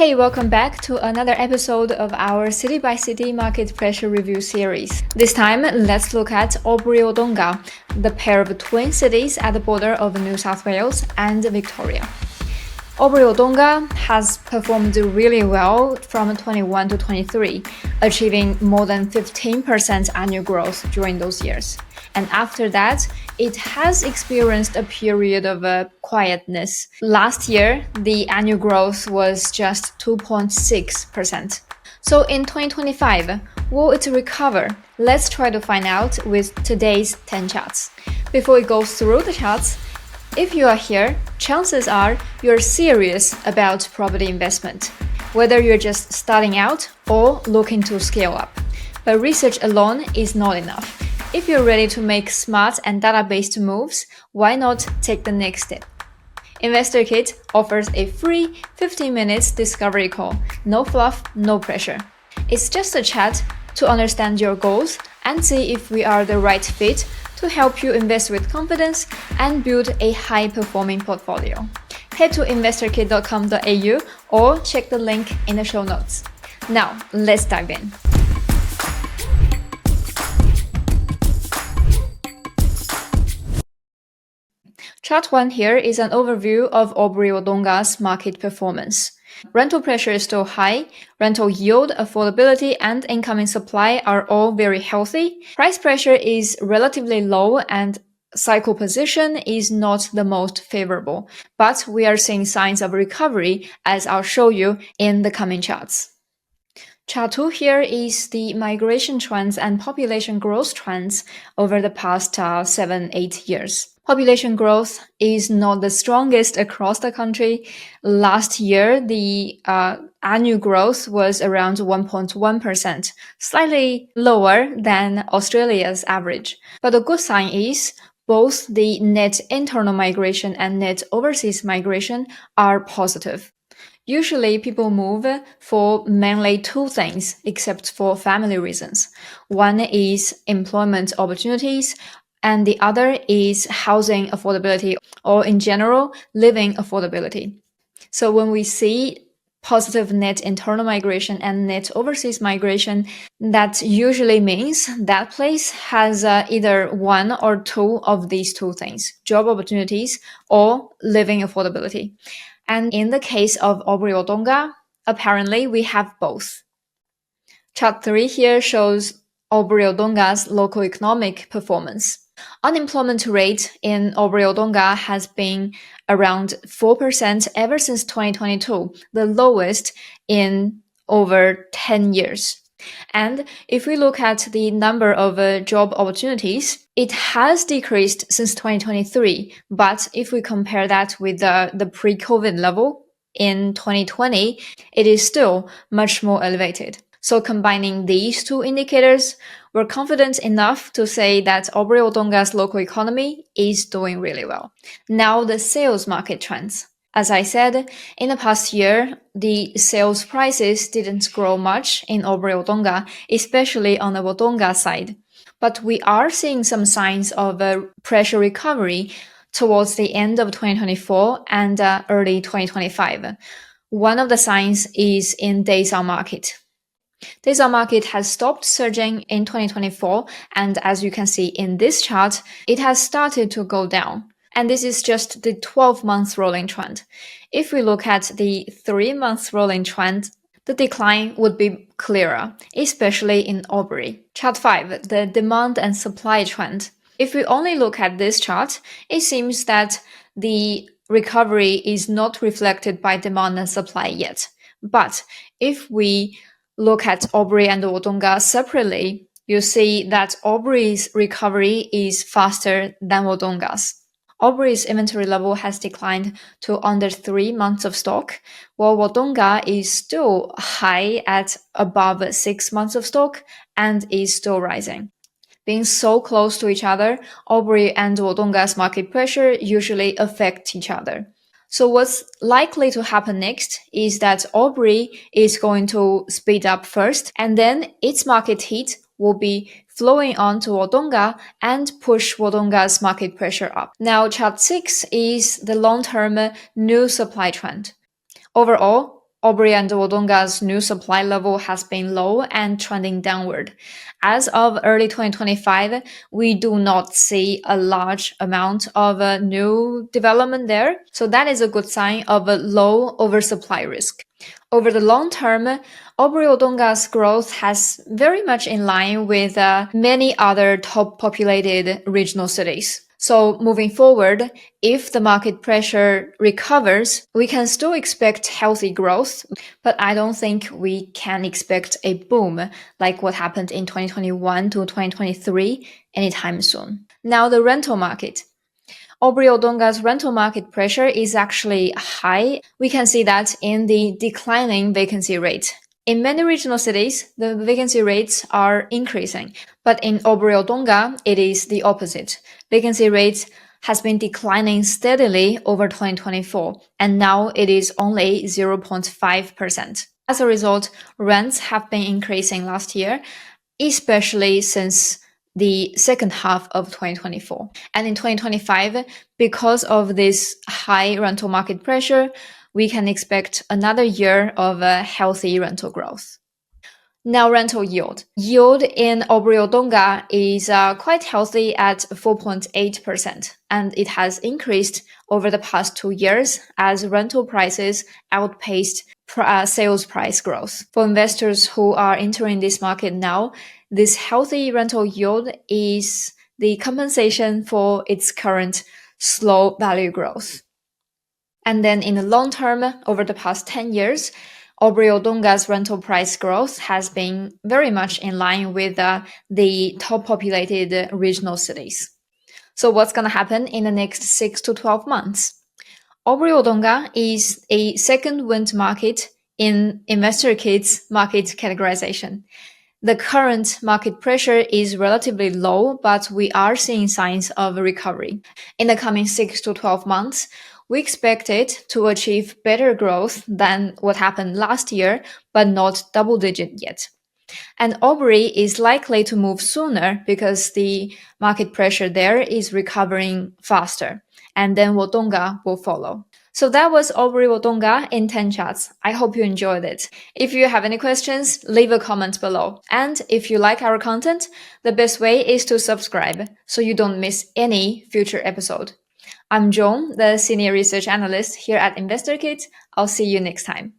Hey, welcome back to another episode of our City by City Market Pressure Review series. This time, let's look at Albury-Wodonga, the pair of twin cities at the border of New South Wales and Victoria. Albury-Wodonga has performed really well from 21 to 23, achieving more than 15% annual growth during those years. And after that, it has experienced a period of quietness. Last year, the annual growth was just 2.6%. So in 2025, will it recover? Let's try to find out with today's 10 charts. Before we go through the charts, if you are here, chances are you're serious about property investment, whether you're just starting out or looking to scale up. But research alone is not enough. If you're ready to make smart and data-based moves, why not take the next step? InvestorKit offers a free 15 minutes discovery call. No fluff, no pressure. It's just a chat to understand your goals and see if we are the right fit to help you invest with confidence and build a high-performing portfolio. Head to investorkit.com.au or check the link in the show notes. Now, let's dive in. Chart 1 here is an overview of Albury-Wodonga's market performance. Rental pressure is still high, rental yield, affordability, and incoming supply are all very healthy. Price pressure is relatively low and cycle position is not the most favorable, but we are seeing signs of recovery as I'll show you in the coming charts. Chart 2 here is the migration trends and population growth trends over the past 7-8 years. Population growth is not the strongest across the country. Last year, the annual growth was around 1.1%, slightly lower than Australia's average. But the good sign is both the net internal migration and net overseas migration are positive. Usually, people move for mainly two things, except for family reasons. One is employment opportunities, and the other is housing affordability, or in general, living affordability. So when we see positive net internal migration and net overseas migration, that usually means that place has either one or two of these two things, job opportunities or living affordability. And in the case of Albury-Wodonga, apparently we have both. Chart 3 here shows Albury-Wodonga's local economic performance. Unemployment rate in Albury-Wodonga has been around 4% ever since 2022, the lowest in over 10 years. And if we look at the number of job opportunities, it has decreased since 2023. But if we compare that with the pre-COVID level in 2020, it is still much more elevated. So combining these two indicators, we're confident enough to say that Albury-Wodonga's local economy is doing really well. Now the sales market trends. As I said, in the past year, the sales prices didn't grow much in Albury-Wodonga, especially on the Wodonga side. But we are seeing some signs of a pressure recovery towards the end of 2024 and early 2025. One of the signs is in days on market. Days on market has stopped surging in 2024, and as you can see in this chart, it has started to go down. And this is just the 12-month rolling trend. If we look at the 3-month rolling trend, the decline would be clearer, especially in Albury. Chart 5, the demand and supply trend. If we only look at this chart, it seems that the recovery is not reflected by demand and supply yet. But if we look at Albury and Wodonga separately, you see that Albury's recovery is faster than Wodonga's. Albury's inventory level has declined to under 3 months of stock, while Wodonga is still high at above 6 months of stock and is still rising. Being so close to each other, Albury and Wodonga's market pressure usually affect each other. So what's likely to happen next is that Albury is going to speed up first, and then its market heat will be flowing on to Wodonga and push Wodonga's market pressure up. Now, chart 6 is the long-term new supply trend. Overall, Albury and Wodonga's new supply level has been low and trending downward. As of early 2025, we do not see a large amount of new development there. So that is a good sign of a low oversupply risk. Over the long term, Albury-Wodonga's growth has very much in line with many other top populated regional cities. So moving forward, if the market pressure recovers, we can still expect healthy growth, but I don't think we can expect a boom like what happened in 2021 to 2023 anytime soon. Now the rental market. Albury-Wodonga's rental market pressure is actually high. We can see that in the declining vacancy rate. In many regional cities, the vacancy rates are increasing, but in Albury-Wodonga, it is the opposite. Vacancy rates has been declining steadily over 2024, and now it is only 0.5%. As a result, rents have been increasing last year, especially since the second half of 2024. And in 2025, because of this high rental market pressure, we can expect another year of a healthy rental growth. Now, rental yield. Yield in Albury-Wodonga is quite healthy at 4.8%, and it has increased over the past 2 years as rental prices outpaced sales price growth. For investors who are entering this market now, this healthy rental yield is the compensation for its current slow value growth. And then in the long term, over the past 10 years, Albury-Wodonga's rental price growth has been very much in line with the top populated regional cities. So what's going to happen in the next 6 to 12 months? Albury-Wodonga is a second wind market in InvestorKit's market categorization. The current market pressure is relatively low, but we are seeing signs of recovery. In the coming 6 to 12 months, we expect it to achieve better growth than what happened last year, but not double digit yet. And Albury is likely to move sooner because the market pressure there is recovering faster, and then Wodonga will follow. So that was Albury-Wodonga in 10 charts. I hope you enjoyed it. If you have any questions, leave a comment below. And if you like our content, the best way is to subscribe so you don't miss any future episode. I'm John, the Senior Research Analyst here at InvestorKit. I'll see you next time.